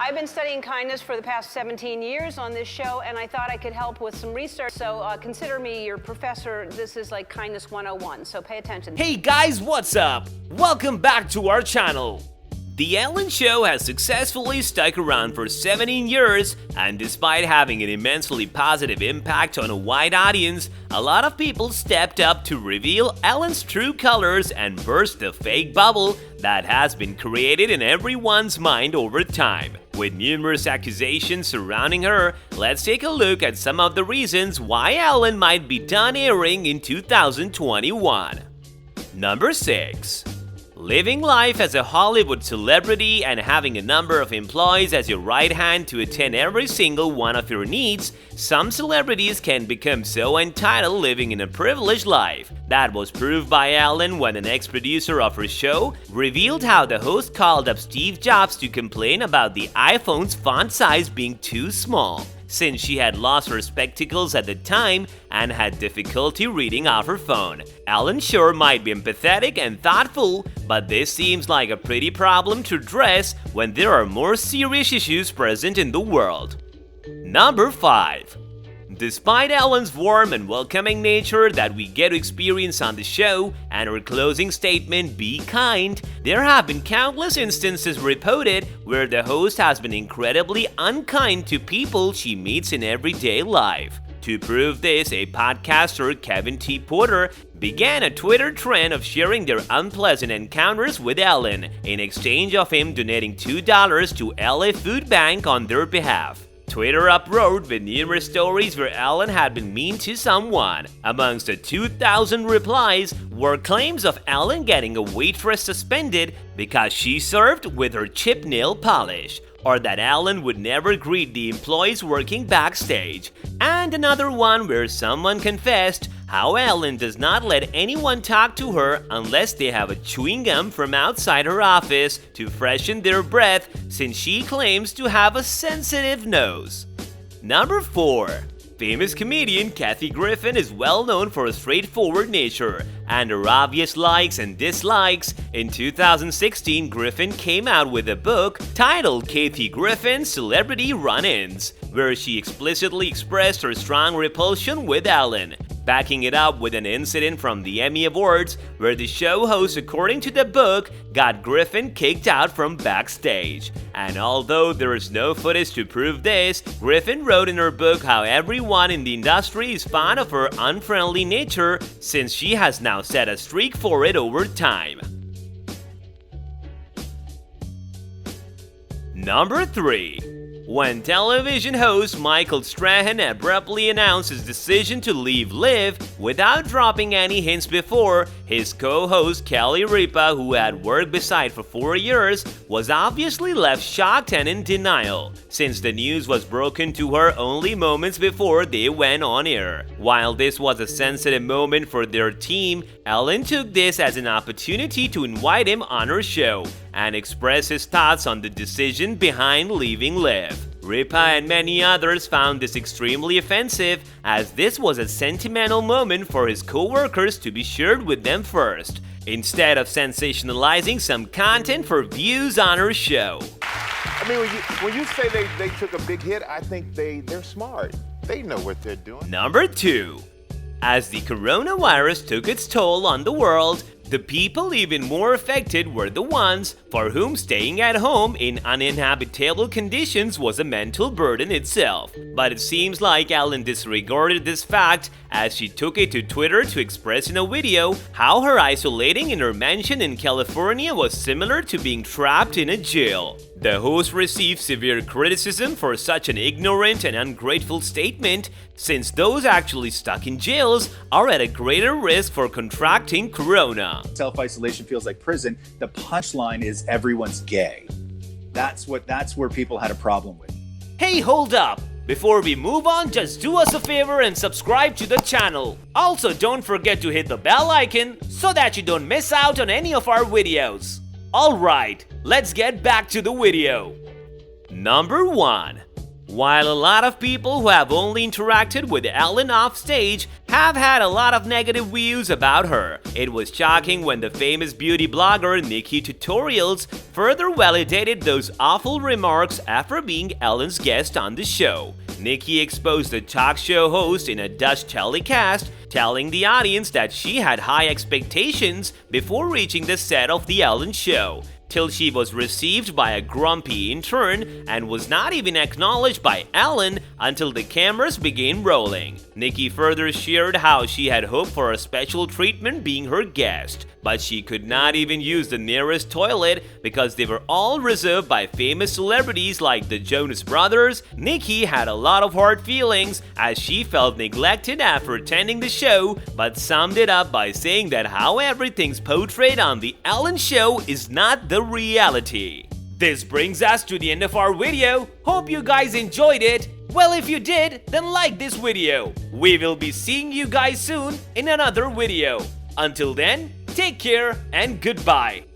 I've been studying kindness for the past 17 years on this show, and I thought I could help with some research. So consider me your professor. This is like Kindness 101, so pay attention. Hey guys, what's up? Welcome back to our channel. The Ellen Show has successfully stuck around for 17 years, and despite having an immensely positive impact on a wide audience, a lot of people stepped up to reveal Ellen's true colors and burst the fake bubble that has been created in everyone's mind over time. With numerous accusations surrounding her, let's take a look at some of the reasons why Ellen might be done airing in 2021. Number 6. Living life as a Hollywood celebrity and having a number of employees as your right hand to attend every single one of your needs, some celebrities can become so entitled living in a privileged life. That was proved by Ellen when an ex-producer of her show revealed how the host called up Steve Jobs to complain about the iPhone's font size being too small, since she had lost her spectacles at the time and had difficulty reading off her phone. Ellen sure might be empathetic and thoughtful, but this seems like a pretty problem to address when there are more serious issues present in the world. Number 5. Despite Ellen's warm and welcoming nature that we get to experience on the show and her closing statement, "Be kind," there have been countless instances reported where the host has been incredibly unkind to people she meets in everyday life. To prove this, a podcaster, Kevin T. Porter, began a Twitter trend of sharing their unpleasant encounters with Ellen in exchange of him donating $2 to LA Food Bank on their behalf. Twitter uproared with numerous stories where Ellen had been mean to someone. Amongst the 2,000 replies were claims of Ellen getting a waitress suspended because she served with her chip nail polish, or that Ellen would never greet the employees working backstage, and another one where someone confessed how Ellen does not let anyone talk to her unless they have a chewing gum from outside her office to freshen their breath, since she claims to have a sensitive nose. Number 4. Famous comedian Kathy Griffin is well known for a straightforward nature and her obvious likes and dislikes. In 2016, Griffin came out with a book titled Kathy Griffin's Celebrity Run-Ins, where she explicitly expressed her strong repulsion with Ellen, backing it up with an incident from the Emmy Awards where the show host, according to the book, got Griffin kicked out from backstage. And although there is no footage to prove this, Griffin wrote in her book how everyone in the industry is fond of her unfriendly nature, since she has now set a streak for it over time. Number 3. When television host Michael Strahan abruptly announced his decision to leave Live without dropping any hints before, his co-host Kelly Ripa, who had worked beside for 4 years, was obviously left shocked and in denial, since the news was broken to her only moments before they went on air. While this was a sensitive moment for their team, Ellen took this as an opportunity to invite him on her show and express his thoughts on the decision behind leaving Live. Ripa and many others found this extremely offensive, as this was a sentimental moment for his co-workers to be shared with them first, instead of sensationalizing some content for views on her show. I mean, when you say they took a big hit, I think they're smart. They know what they're doing. Number 2. As the coronavirus took its toll on the world, the people even more affected were the ones for whom staying at home in uninhabitable conditions was a mental burden itself. But it seems like Ellen disregarded this fact, as she took it to Twitter to express in a video how her isolating in her mansion in California was similar to being trapped in a jail. The host received severe criticism for such an ignorant and ungrateful statement, since those actually stuck in jails are at a greater risk for contracting corona. Self-isolation feels like prison. The punchline is everyone's gay. That's where people had a problem with. Hey, hold up! Before we move on, just do us a favor and subscribe to the channel. Also, don't forget to hit the bell icon so that you don't miss out on any of our videos. Alright, let's get back to the video. Number 1. While a lot of people who have only interacted with Ellen off stage have had a lot of negative views about her. It was shocking when the famous beauty blogger Nikki Tutorials further validated those awful remarks after being Ellen's guest on the show. Nikki exposed the talk show host in a Dutch telecast, telling the audience that she had high expectations before reaching the set of The Ellen Show, till she was received by a grumpy intern and was not even acknowledged by Ellen until the cameras began rolling. Nikki further shared how she had hoped for a special treatment being her guest, but she could not even use the nearest toilet because they were all reserved by famous celebrities like the Jonas Brothers. Nikki had a lot of hard feelings as she felt neglected after attending the show, but summed it up by saying that how everything's portrayed on The Ellen Show is not the reality. This brings us to the end of our video. Hope you guys enjoyed it. Well, if you did, then like this video. We will be seeing you guys soon in another video. Until then, take care and goodbye.